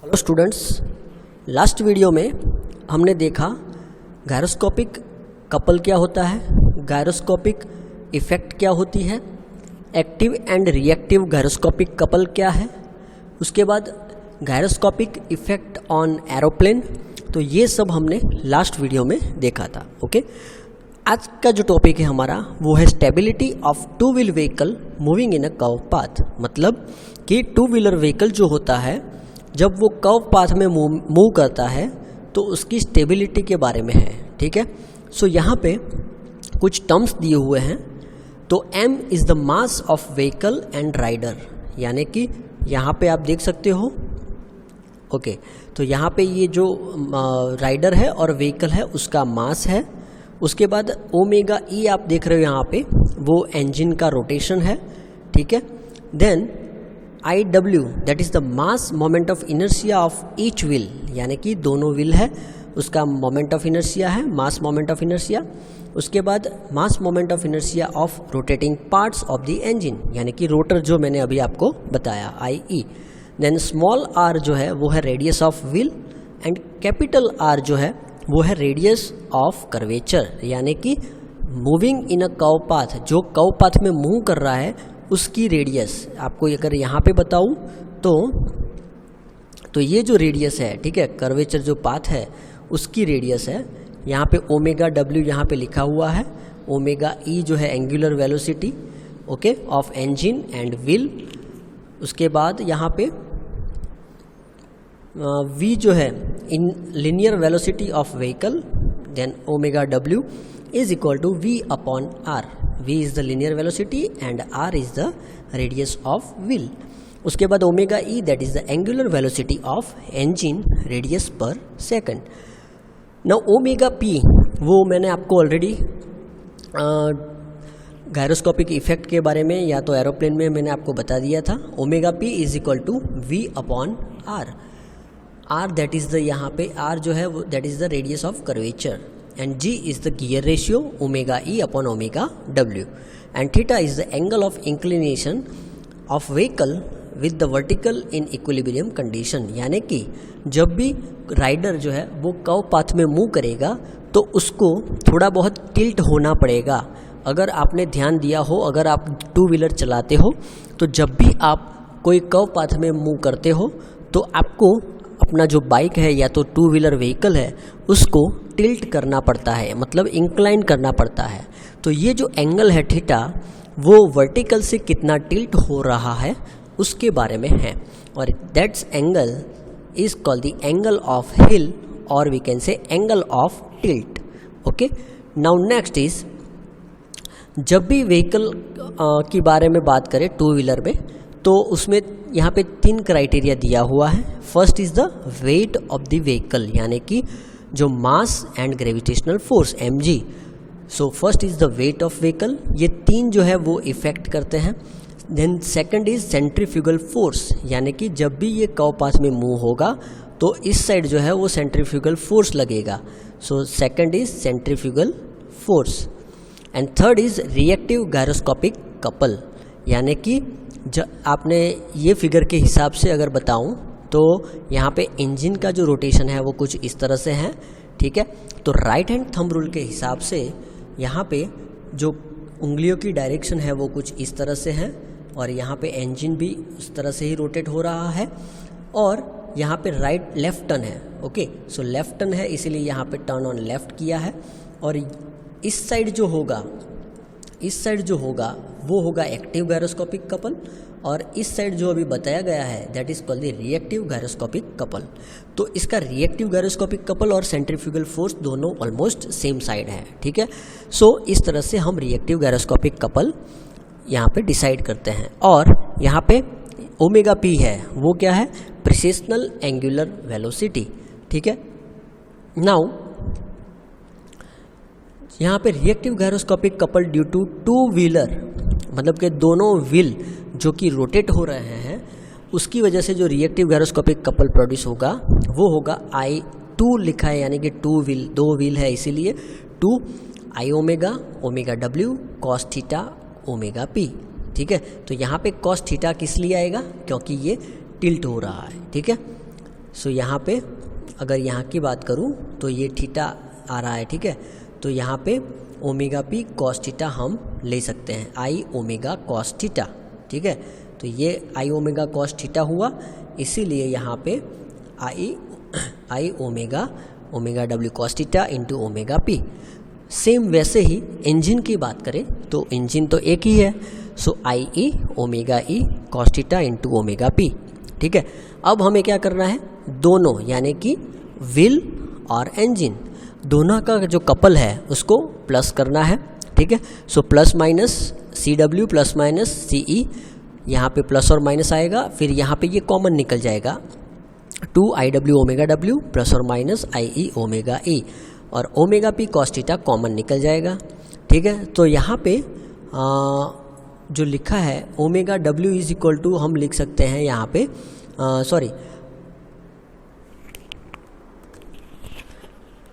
Hello students, last video में हमने देखा गायरोस्कोपिक कपल क्या होता है, गायरोस्कोपिक इफेक्ट क्या होती है, active and reactive gyroscopic couple क्या है, उसके बाद गायरोस्कोपिक इफेक्ट ऑन एरोप्लेन। तो ये सब हमने लास्ट वीडियो में देखा था। ओके, आज का जो टॉपिक है हमारा वो है stability of two wheel vehicle moving in a curve path. मतलब कि टू व्हीलर व्हीकल जो होता है जब वो कर्व पाथ में मूव करता है तो उसकी स्टेबिलिटी के बारे में है। ठीक है, सो यहाँ पे कुछ टर्म्स दिए हुए हैं। तो m is the mass of vehicle and rider, यानी कि यहाँ पे आप देख सकते हो। ओके, तो यहाँ पे ये जो राइडर है और व्हीकल है उसका मास है। उसके बाद ओमेगा ई आप देख रहे हो यहाँ पे, वो इंजन का रोटेशन है। ठीक है, then I W that is the mass moment of inertia of each wheel, यानी कि दोनों व्हील है उसका मोमेंट ऑफ इनर्शिया है, मास मोमेंट ऑफ इनर्शिया। उसके बाद मास moment of inertia of rotating parts of the engine, यानी कि रोटर जो मैंने अभी आपको बताया, आई ई। देन स्मॉल आर जो है वो है radius of wheel and capital R जो है वो है रेडियस ऑफ कर्वेचर, यानी कि moving in a curve path, जो कर्व पाथ में मूव कर रहा है उसकी रेडियस। आपको अगर यहाँ पे बताऊँ तो ये जो रेडियस है, ठीक है, कर्वेचर जो पाथ है उसकी रेडियस है। यहाँ पे ओमेगा डब्ल्यू यहाँ पे लिखा हुआ है, ओमेगा ई जो है angular velocity, okay, of engine and wheel. उसके बाद यहाँ पे v जो है in linear velocity of vehicle, then omega W is equal to v upon r। v is the linear velocity and r is the radius of wheel. उसके बाद omega e that is the angular velocity of engine radians per second. Now omega p वो मैंने आपको already gyroscopic effect के बारे में या तो एरोप्लेन में मैंने आपको बता दिया था। Omega p is equal to v upon r। r that is the यहाँ पे r जो है वो that is the radius of curvature and g is the gear ratio, omega e upon omega w, and theta is the angle of inclination of vehicle with the vertical in equilibrium condition. यानी कि जब भी rider जो है वो curve path में move करेगा तो उसको थोड़ा बहुत टिल्ट होना पड़ेगा। अगर आपने ध्यान दिया हो, अगर आप टू व्हीलर चलाते हो तो जब भी आप कोई कर्व पाथ में मूव करते हो तो आपको अपना जो बाइक है या तो टू व्हीलर व्हीकल है उसको टिल्ट करना पड़ता है, मतलब इंक्लाइन करना पड़ता है। तो ये जो एंगल है थीटा वो वर्टिकल से कितना टिल्ट हो रहा है उसके बारे में है, और that's angle is called the angle of hill और we can say angle of tilt. Okay, now next is, जब भी व्हीकल की बारे में बात करें टू व्हीलर में तो उसमें यहाँ पे 3 क्राइटेरिया दिया हुआ है। First is the weight of the vehicle, यानी कि जो mass and gravitational force mg। So first is the weight of vehicle, ये 3 जो है वो इफेक्ट करते हैं। Then second is centrifugal force, यानी कि जब भी ये कर्व पाथ में मूव होगा तो इस साइड जो है वो सेंट्रीफ्यूगल फोर्स लगेगा। So second is centrifugal force. And third is reactive gyroscopic couple, यानी कि आपने ये फिगर के हिसाब से अगर बताऊं तो यहाँ पे इंजन का जो रोटेशन है वो कुछ इस तरह से है। ठीक है, तो राइट हैंड थंब रूल के हिसाब से यहाँ पे जो उंगलियों की डायरेक्शन है वो कुछ इस तरह से है, और यहाँ पे इंजन भी उस तरह से ही रोटेट हो रहा है, और यहाँ पे राइट लेफ्ट टर्न है। ओके, सो लेफ्ट टर्न है इसीलिए यहाँ पे टर्न ऑन लेफ्ट किया है। और इस साइड जो होगा वो होगा एक्टिव गायरोस्कोपिक कपल, और इस साइड जो अभी बताया गया है that is called the reactive gyroscopic couple. तो इसका रिएक्टिव गायरोस्कोपिक कपल और सेंट्रीफ्यूगल फोर्स दोनों ऑलमोस्ट सेम साइड है। ठीक है, सो इस तरह से हम रिएक्टिव गायरोस्कोपिक कपल यहाँ पे डिसाइड करते हैं। और यहाँ पे ओमेगा पी है वो क्या है, प्रिसिशनल एंगुलर वेलोसिटी। ठीक है, नाउ यहाँ पे reactive gyroscopic couple due to two wheeler, मतलब कि दोनों व्हील जो कि रोटेट हो रहे हैं उसकी वजह से जो रिएक्टिव गायरोस्कोपिक कपल प्रोड्यूस होगा वो होगा I2 लिखा है, यानी कि दो व्हील है इसीलिए 2 I omega, omega W, cos theta, omega P. ठीक है, तो यहाँ पे कॉस थीटा किस लिए आएगा, क्योंकि ये टिल्ट हो रहा है। ठीक है, सो यहाँ पे अगर यहाँ की बात करूँ तो ये थीटा आ रहा है, ठीक है। तो यहाँ पे ओमेगा पी कॉस थीटा हम ले सकते हैं, आई ओमेगा कॉस थीटा, ठीक है। तो ये आई ओमेगा कॉस थीटा हुआ, इसीलिए यहाँ पे I omega W cos theta into omega P. Same वैसे ही इंजन की बात करें तो इंजन तो एक ही है, so I E omega E cos theta into omega P, ठीक है। अब हमें क्या करना है, दोनों यानी कि व्हील और इंजन दोनों का जो कपल है उसको प्लस करना है, ठीक है। So plus minus C W plus minus C E, यहाँ पे प्लस और माइनस आएगा, फिर यहाँ पे ये कॉमन निकल जाएगा 2 I W omega W plus और माइनस आई ई ओमेगा ई, और omega P cos theta common निकल जाएगा, ठीक है। तो यहाँ पे जो लिखा है omega W is equal to हम लिख सकते हैं यहाँ पे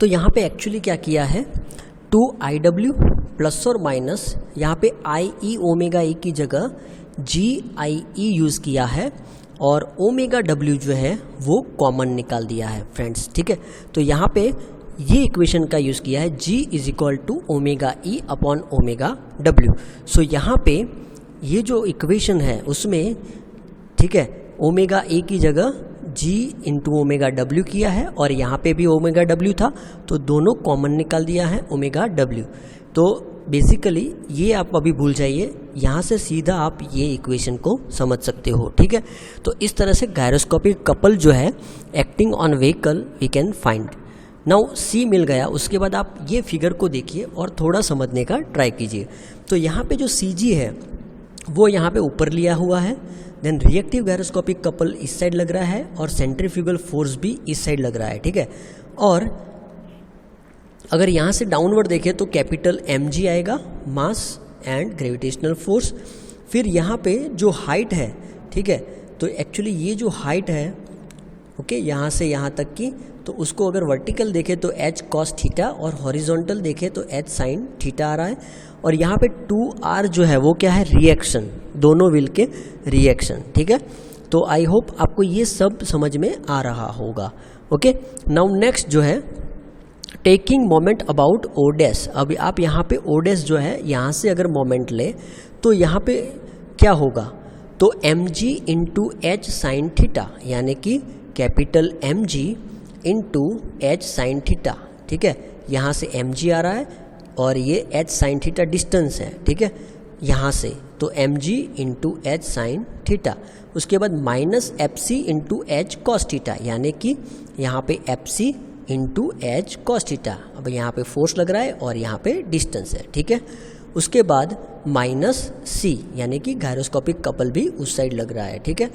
तो यहाँ पे एक्चुअली क्या किया है, 2 आई डब्ल्यू प्लस और माइनस यहाँ पे आई ई ओमेगा ई की जगह जी आई ई यूज़ किया है, और ओमेगा डब्ल्यू जो है वो कॉमन निकाल दिया है फ्रेंड्स, ठीक है। तो यहाँ पे ये इक्वेशन का यूज़ किया है g is equal to omega E upon omega W. So यहाँ पे ये जो इक्वेशन है उसमें, ठीक है, ओमेगा ए की जगह g इंटू ओमेगा डब्ल्यू किया है, और यहाँ पे भी ओमेगा डब्ल्यू था तो दोनों कॉमन निकाल दिया है ओमेगा डब्ल्यू। तो बेसिकली ये आप अभी भूल जाइए, यहाँ से सीधा आप ये इक्वेशन को समझ सकते हो, ठीक है। तो इस तरह से गायरोस्कोपिक कपल जो है acting on vehicle we can find. Now C मिल गया, उसके बाद आप ये फिगर को देखिए और थोड़ा समझने का ट्राई कीजिए। तो यहाँ पे जो सी जी है वो यहाँ पे ऊपर लिया हुआ है, देन रिएक्टिव गायरोस्कोपिक कपल इस साइड लग रहा है, और सेंट्रीफ्यूगल फोर्स भी इस साइड लग रहा है, ठीक है। और अगर यहाँ से डाउनवर्ड देखें तो कैपिटल एम जी आएगा, मास एंड ग्रेविटेशनल फोर्स। फिर यहाँ पे जो हाइट है, ठीक है, तो एक्चुअली ये जो हाइट है, ओके, यहाँ से यहाँ तक की, तो उसको अगर वर्टिकल देखें तो एच कॉस थीटा, और हॉरिजॉन्टल देखें तो एच साइन थीटा आ रहा है। और यहाँ पे 2r जो है वो क्या है, रिएक्शन, दोनों व्हील के रिएक्शन, ठीक है। तो आई होप आपको ये सब समझ में आ रहा होगा, ओके। नाउ नेक्स्ट जो है taking moment about O dash. अभी आप यहाँ पे ओ डैश जो है यहाँ से अगर मोमेंट ले तो यहाँ पे क्या होगा, तो M G into H sine theta, यानी कि capital M G into H sine theta, ठीक है। यहाँ से एम जी आ रहा है और ये एच साइन थीटा डिस्टेंस है, ठीक है, यहाँ से, तो M G into H sine theta. उसके बाद minus F C into H cos theta, यानी कि यहाँ पे F C into H cos theta. अब यहाँ पे फोर्स लग रहा है और यहाँ पे डिस्टेंस है, ठीक है। उसके बाद माइनस सी, यानी कि गायरोस्कोपिक कपल भी उस साइड लग रहा है, ठीक है।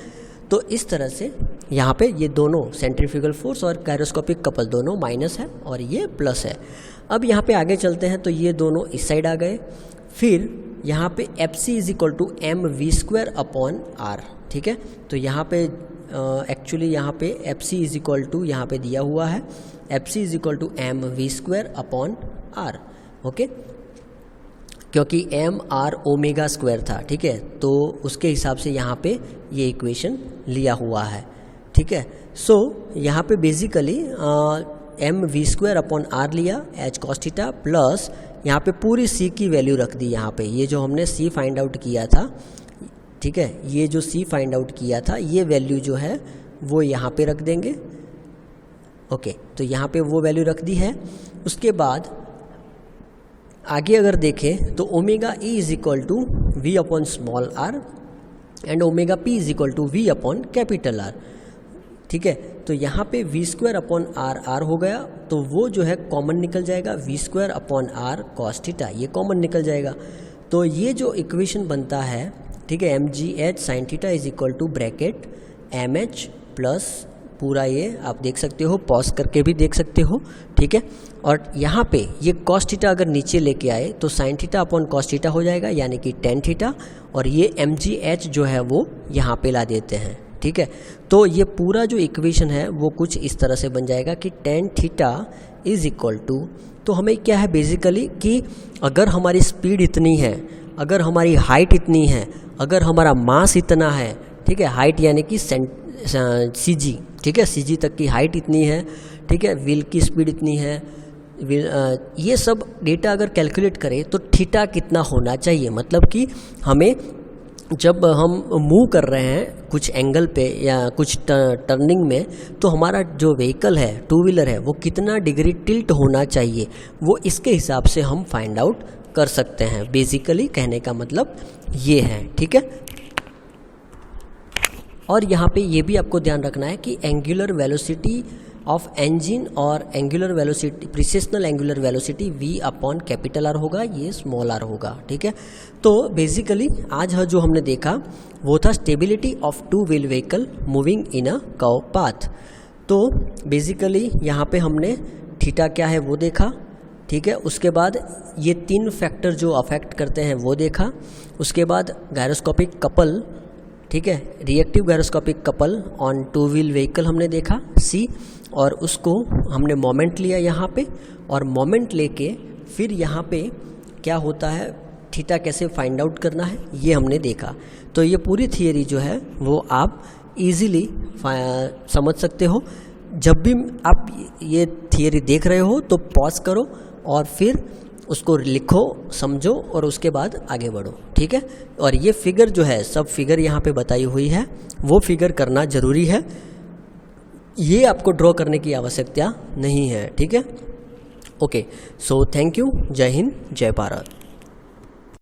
तो इस तरह से यहाँ पे ये दोनों सेंट्रीफ्यूगल फोर्स और गायरोस्कोपिक कपल दोनों माइनस है और ये प्लस है। अब यहाँ पे आगे चलते हैं तो ये दोनों इस साइड आ गए। फिर यहाँ पे F C is equal to M V square upon R, ठीक है। तो यहाँ पे एक्चुअली यहाँ पे F C is equal to यहाँ पे दिया हुआ है F C is equal to M V square upon R, okay, क्योंकि एम आर ओमेगा स्क्वायर था, ठीक है। तो उसके हिसाब से यहाँ पे ये इक्वेशन लिया हुआ है, ठीक है। सो यहाँ पे basically M V square upon R लिया, एच कॉस थीटा, प्लस यहाँ पे पूरी सी की वैल्यू रख दी यहाँ पे। ये जो हमने सी फाइंड आउट किया था, ठीक है, ये जो सी फाइंड आउट किया था ये वैल्यू जो है वो यहाँ पे रख देंगे, ओके। तो यहाँ पे वो वैल्यू रख दी है। उसके बाद आगे अगर देखें तो omega E is equal to V upon small R and omega P is equal to V upon capital R, ठीक है। तो यहाँ पे V square upon R R हो गया, तो वो जो है कॉमन निकल जाएगा, V square upon R cos theta, ये कॉमन निकल जाएगा। तो ये जो इक्वेशन बनता है, ठीक है, M G H sine theta is equal to bracket M H plus पूरा, ये आप देख सकते हो, पॉज करके भी देख सकते हो, ठीक है। और यहाँ पे ये कॉस थीटा अगर नीचे लेके आए तो sine theta upon cos theta हो जाएगा, यानी कि टेन थीटा, और ये एम जी एच जो है वो यहाँ पे ला देते हैं, ठीक है। तो ये पूरा जो इक्वेशन है वो कुछ इस तरह से बन जाएगा कि tan theta is equal to, तो हमें क्या है बेसिकली कि अगर हमारी स्पीड इतनी है, अगर हमारी हाइट इतनी है, अगर हमारा मास इतना है, ठीक है, हाइट यानी कि CG, ठीक है, CG तक की हाइट इतनी है, ठीक है, व्हील की स्पीड इतनी है, ये सब डेटा अगर कैलकुलेट करें तो थीटा कितना होना चाहिए, मतलब कि हमें जब हम मूव कर रहे हैं कुछ एंगल पे या कुछ टर्निंग में, तो हमारा जो व्हीकल है, टू व्हीलर है, वो कितना डिग्री टिल्ट होना चाहिए, वो इसके हिसाब से हम फाइंड आउट कर सकते हैं। बेसिकली कहने का मतलब ये है, ठीक है। और यहाँ पे ये भी आपको ध्यान रखना है कि एंगुलर वेलोसिटी ऑफ इंजन और angular velocity, precessional angular velocity V/R होगा, ये स्मॉल r होगा, ठीक है। तो बेसिकली आज जो हमने देखा वो था stability of two wheel vehicle moving in a curve path. तो बेसिकली यहाँ पे हमने थीटा क्या है वो देखा, ठीक है। उसके बाद ये 3 फैक्टर जो अफेक्ट करते हैं वो देखा। उसके बाद गायरोस्कोपिक कपल, ठीक है, reactive gyroscopic couple on two wheel vehicle हमने देखा C, और उसको हमने मोमेंट लिया यहाँ पे, और मोमेंट लेके फिर यहाँ पे क्या होता है, थीटा कैसे फाइंड आउट करना है, ये हमने देखा। तो ये पूरी थियरी जो है वो आप इजीली समझ सकते हो। जब भी आप ये थियरी देख रहे हो तो पॉज करो और फिर उसको लिखो, समझो, और उसके बाद आगे बढ़ो, ठीक है। और ये फिगर जो है, सब फिगर यहाँ पे बताई हुई है, वो फिगर करना ज़रूरी है, ये आपको ड्रॉ करने की आवश्यकता नहीं है, ठीक है। ओके, सो थैंक यू, जय हिंद, जय भारत।